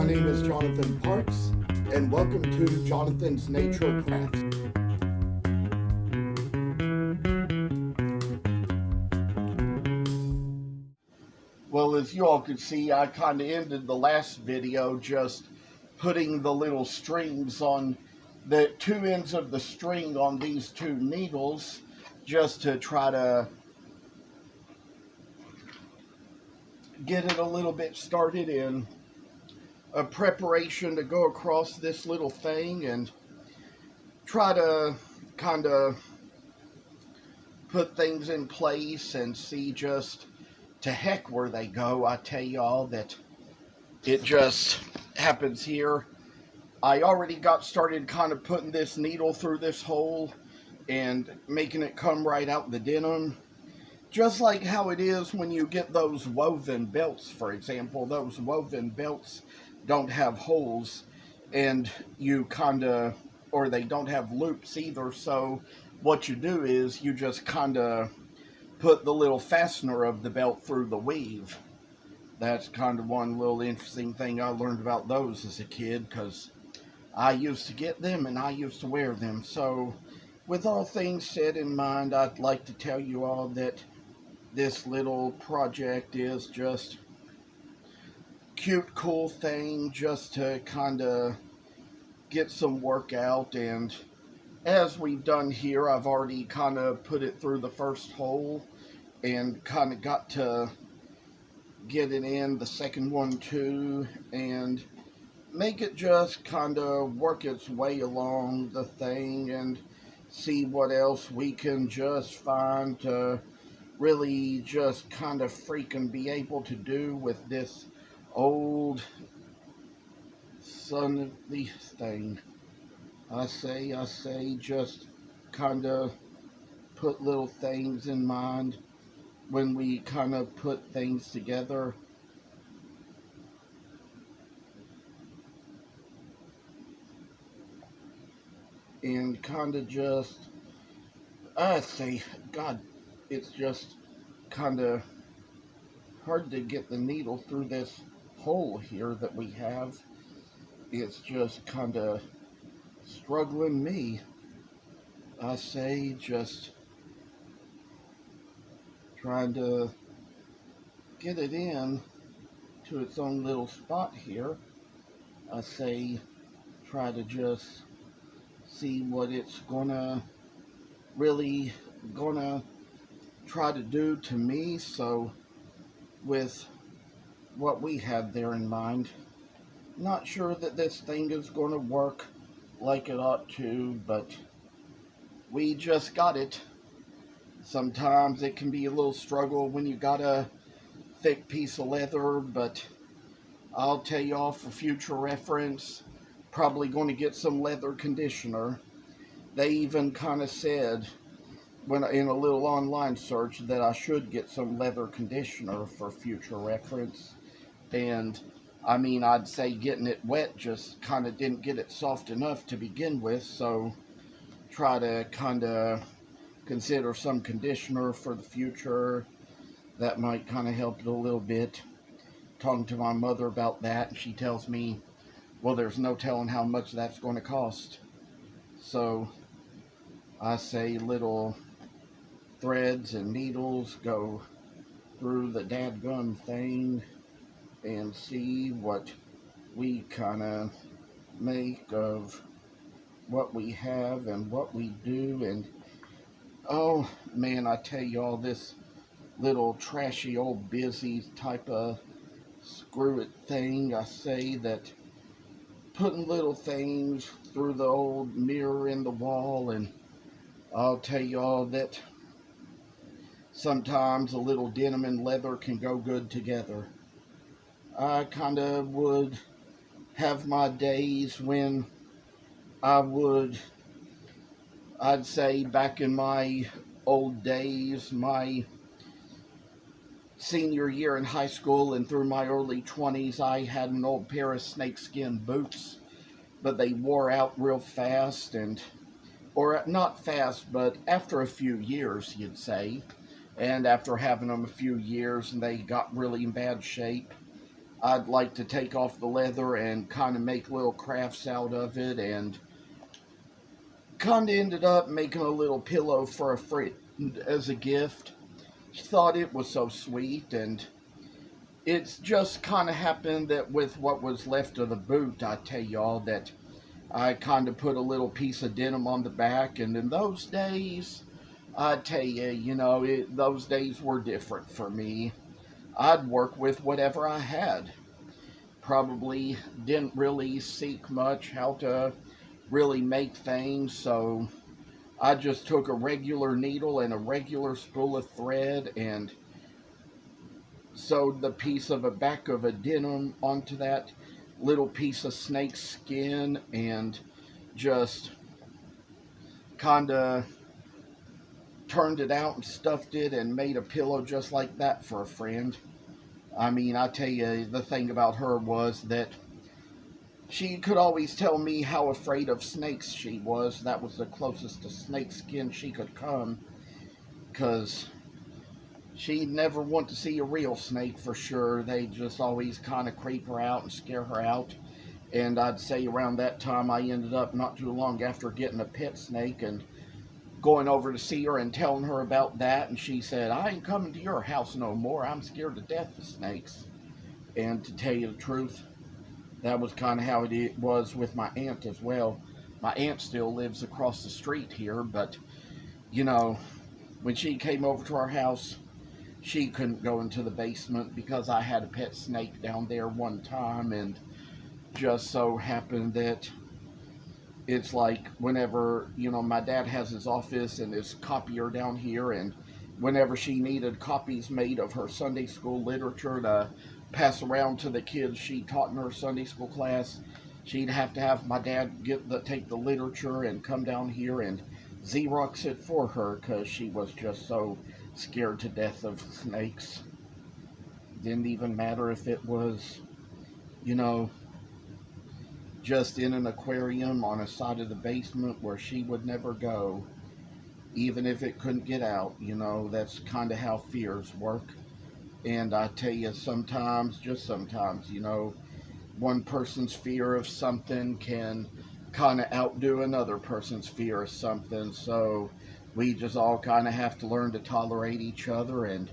My name is Jonathan Parks, and welcome to Jonathan's Nature Crafts. Well, as you all can see, I kind of ended the last video just putting the little strings on the two ends of the string on these two needles, just to try to get it a little bit started in a preparation to go across this little thing and try to kind of put things in place and see just to heck where they go. I tell y'all that it just happens here. I already got started kind of putting this needle through this hole and making it come right out the denim. Just like how it is when you get those woven belts, for example. Those woven belts don't have holes, and you kind of, or they don't have loops either. So what you do is you just kind of put the little fastener of the belt through the weave. That's kind of one little interesting thing I learned about those as a kid, because I used to get them and I used to wear them. So with all things said in mind, I'd like to tell you all that this little project is just cute, cool thing just to kind of get some work out. And as we've done here, I've already kind of put it through the first hole and kind of got to get it in the second one too, and make it just kind of work its way along the thing and see what else we can just find to really just kind of freaking be able to do with this old son of the thing. I say just kind of put little things in mind when we kind of put things together. And kind of just, I say, God, it's just kind of hard to get the needle through this hole here that we have. It's just kind of struggling me. I say, just trying to get it in to its own little spot here. I say, try to just see what it's really gonna try to do to me. So with what we had there in mind, not sure that this thing is going to work like it ought to, but we just got it. Sometimes it can be a little struggle when you got a thick piece of leather, but I'll tell y'all for future reference, probably going to get some leather conditioner. They even kind of said when in a little online search that I should get some leather conditioner for future reference. And I mean, I'd say getting it wet just kind of didn't get it soft enough to begin with, so try to kind of consider some conditioner for the future. That might kind of help it a little bit. Talking to my mother about that, and she tells me, well, there's no telling how much that's going to cost. So I say little threads and needles go through the dadgum thing and see what we kind of make of what we have and what we do. And oh man, I tell y'all, this little trashy old busy type of screw it thing, I say that putting little things through the old mirror in the wall, and I'll tell y'all that sometimes a little denim and leather can go good together. I kind of would have my days when I'd say back in my old days, my senior year in high school and through my early 20s, I had an old pair of snakeskin boots, but they wore out real fast, or not fast, but after a few years, you'd say. And after having them a few years and they got really in bad shape, I'd like to take off the leather and kind of make little crafts out of it, and kind of ended up making a little pillow for a friend as a gift. She thought it was so sweet, and it's just kind of happened that with what was left of the boot, I tell y'all that I kind of put a little piece of denim on the back, and in those days, I tell you, those days were different for me. I'd work with whatever I had. Probably didn't really seek much how to really make things, so I just took a regular needle and a regular spool of thread and sewed the piece of a back of a denim onto that little piece of snake skin and just kind of turned it out and stuffed it and made a pillow just like that for a friend. I mean, I tell you, the thing about her was that she could always tell me how afraid of snakes she was. That was the closest to snake skin she could come, because she'd never want to see a real snake for sure. They just always kind of creep her out and scare her out. And I'd say around that time I ended up not too long after getting a pet snake and going over to see her and telling her about that. And she said, "I ain't coming to your house no more. I'm scared to death of snakes." And to tell you the truth, that was kind of how it was with my aunt as well. My aunt still lives across the street here, but, when she came over to our house, she couldn't go into the basement because I had a pet snake down there one time, and just so happened that it's like whenever, my dad has his office and his copier down here, and whenever she needed copies made of her Sunday school literature to pass around to the kids she taught in her Sunday school class, she'd have to have my dad take the literature and come down here and Xerox it for her because she was just so scared to death of snakes. Didn't even matter if it was, you know, just in an aquarium on a side of the basement where she would never go, even if it couldn't get out. That's kind of how fears work. And I tell you, sometimes, just sometimes, one person's fear of something can kind of outdo another person's fear of something. So we just all kind of have to learn to tolerate each other and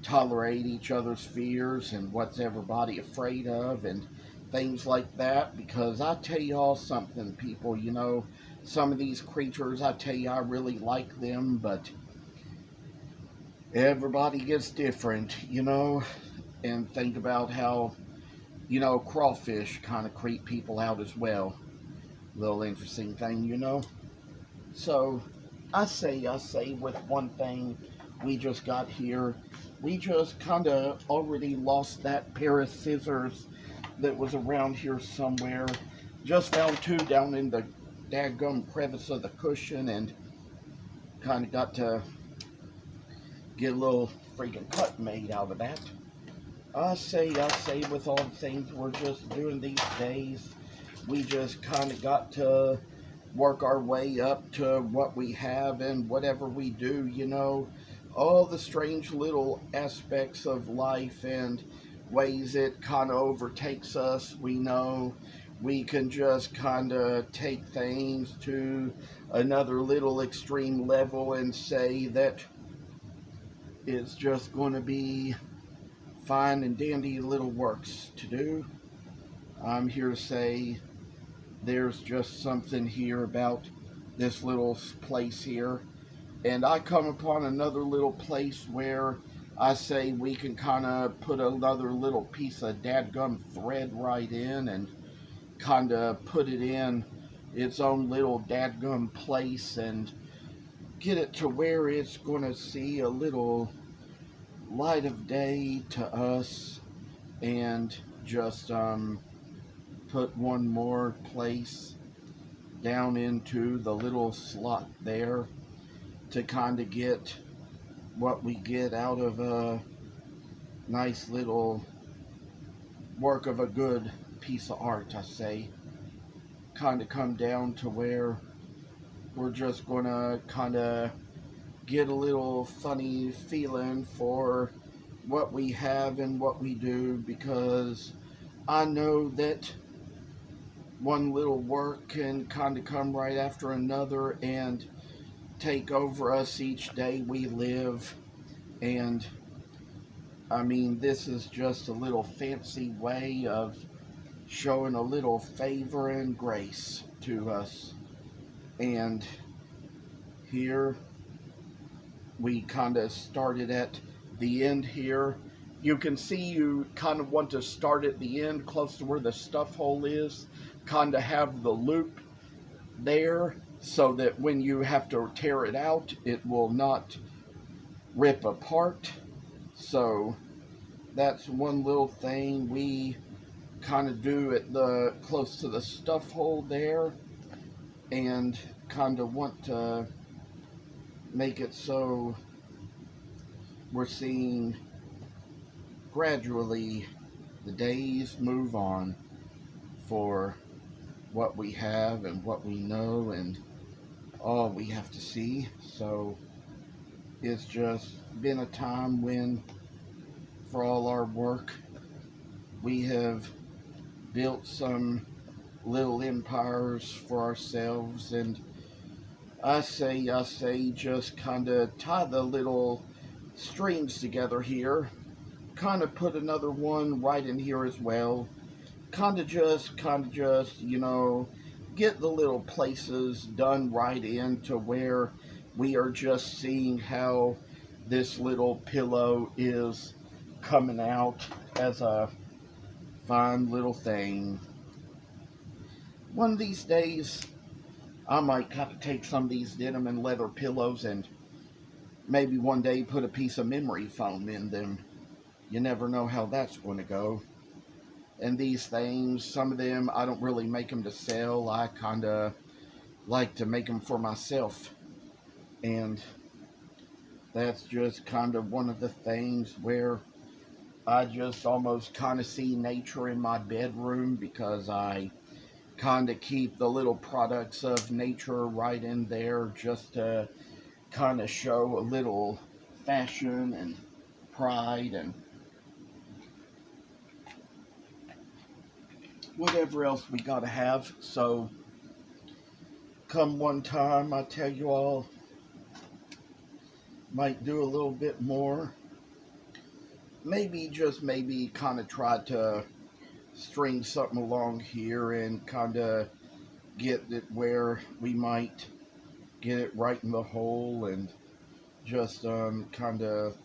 tolerate each other's fears and what's everybody afraid of and things like that. Because I tell you all something, people, some of these creatures, I tell you, I really like them, but everybody gets different, and think about how, crawfish kind of creep people out as well. Little interesting thing. So I say with one thing we just got here, we just kind of already lost that pair of scissors that was around here somewhere. Just found two down in the daggum crevice of the cushion and kind of got to get a little freaking cut made out of that. I say with all the things we're just doing these days, we just kind of got to work our way up to what we have and whatever we do, all the strange little aspects of life and ways it kind of overtakes us. We know we can just kind of take things to another little extreme level and say that it's just going to be fine and dandy little works to do. I'm here to say there's just something here about this little place here. And I come upon another little place where I say we can kind of put another little piece of dadgum thread right in and kind of put it in its own little dadgum place and get it to where it's going to see a little light of day to us, and just put one more place down into the little slot there to kind of get what we get out of a nice little work of a good piece of art, I say. Kind of come down to where we're just gonna kind of get a little funny feeling for what we have and what we do, because I know that one little work can kind of come right after another and take over us each day we live. And I mean, this is just a little fancy way of showing a little favor and grace to us. And here we kind of started at the end here. You can see you kind of want to start at the end close to where the stuff hole is, kind of have the loop there so that when you have to tear it out, it will not rip apart. So that's one little thing we kind of do at the close to the stuff hole there, and kind of want to make it so we're seeing gradually the days move on for what we have and what we know and all we have to see. So it's just been a time when, for all our work, we have built some little empires for ourselves. And I say, just kind of tie the little strings together here, kind of put another one right in here as well, kind of just, get the little places done right in to where we are just seeing how this little pillow is coming out as a fine little thing. One of these days, I might kind of take some of these denim and leather pillows and maybe one day put a piece of memory foam in them. You never know how that's going to go. And these things, some of them, I don't really make them to sell. I kind of like to make them for myself. And that's just kind of one of the things where I just almost kind of see nature in my bedroom, because I kind of keep the little products of nature right in there just to kind of show a little fashion and pride and whatever else we gotta have. So come one time, I tell you all, might do a little bit more. Maybe, just maybe, kind of try to string something along here and kind of get it where we might get it right in the hole, and just kind of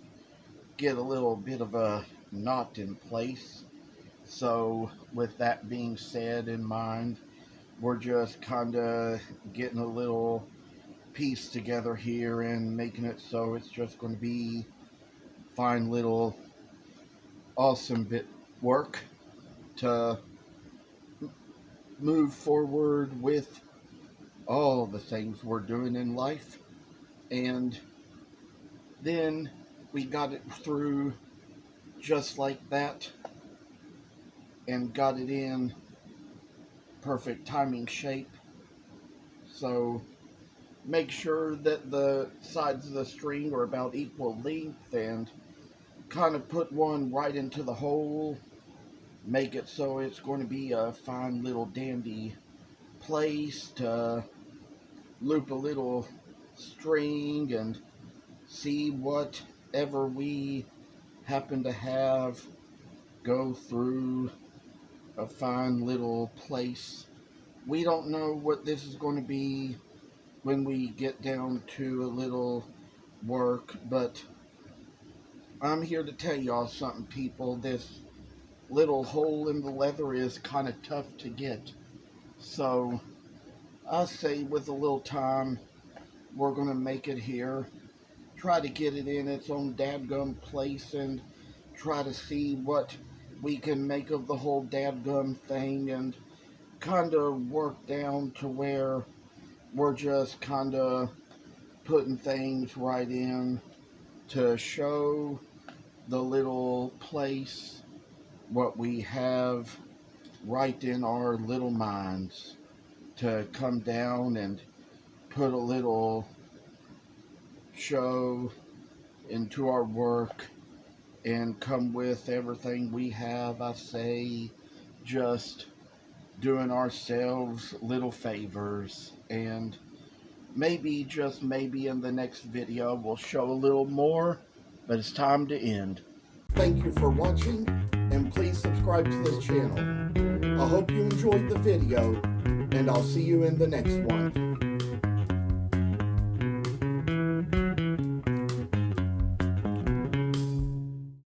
get a little bit of a knot in place. So with that being said in mind, we're just kind of getting a little piece together here and making it so it's just going to be fine little awesome bit work to move forward with all the things we're doing in life. And then we got it through just like that and got it in perfect timing shape. So make sure that the sides of the string are about equal length, and kind of put one right into the hole. Make it so it's going to be a fine little dandy place to loop a little string and see whatever we happen to have go through a fine little place. We don't know what this is going to be when we get down to a little work, but I'm here to tell y'all something, people. This little hole in the leather is kind of tough to get. So I say with a little time, we're going to make it here. Try to get it in its own dadgum place and try to see what we can make of the whole dadgum thing, and kind of work down to where we're just kind of putting things right in to show the little place what we have right in our little minds, to come down and put a little show into our work and come with everything we have, I say, just doing ourselves little favors, and maybe, just maybe, in the next video we'll show a little more, but it's time to end. Thank you for watching, and please subscribe to this channel. I hope you enjoyed the video, and I'll see you in the next one.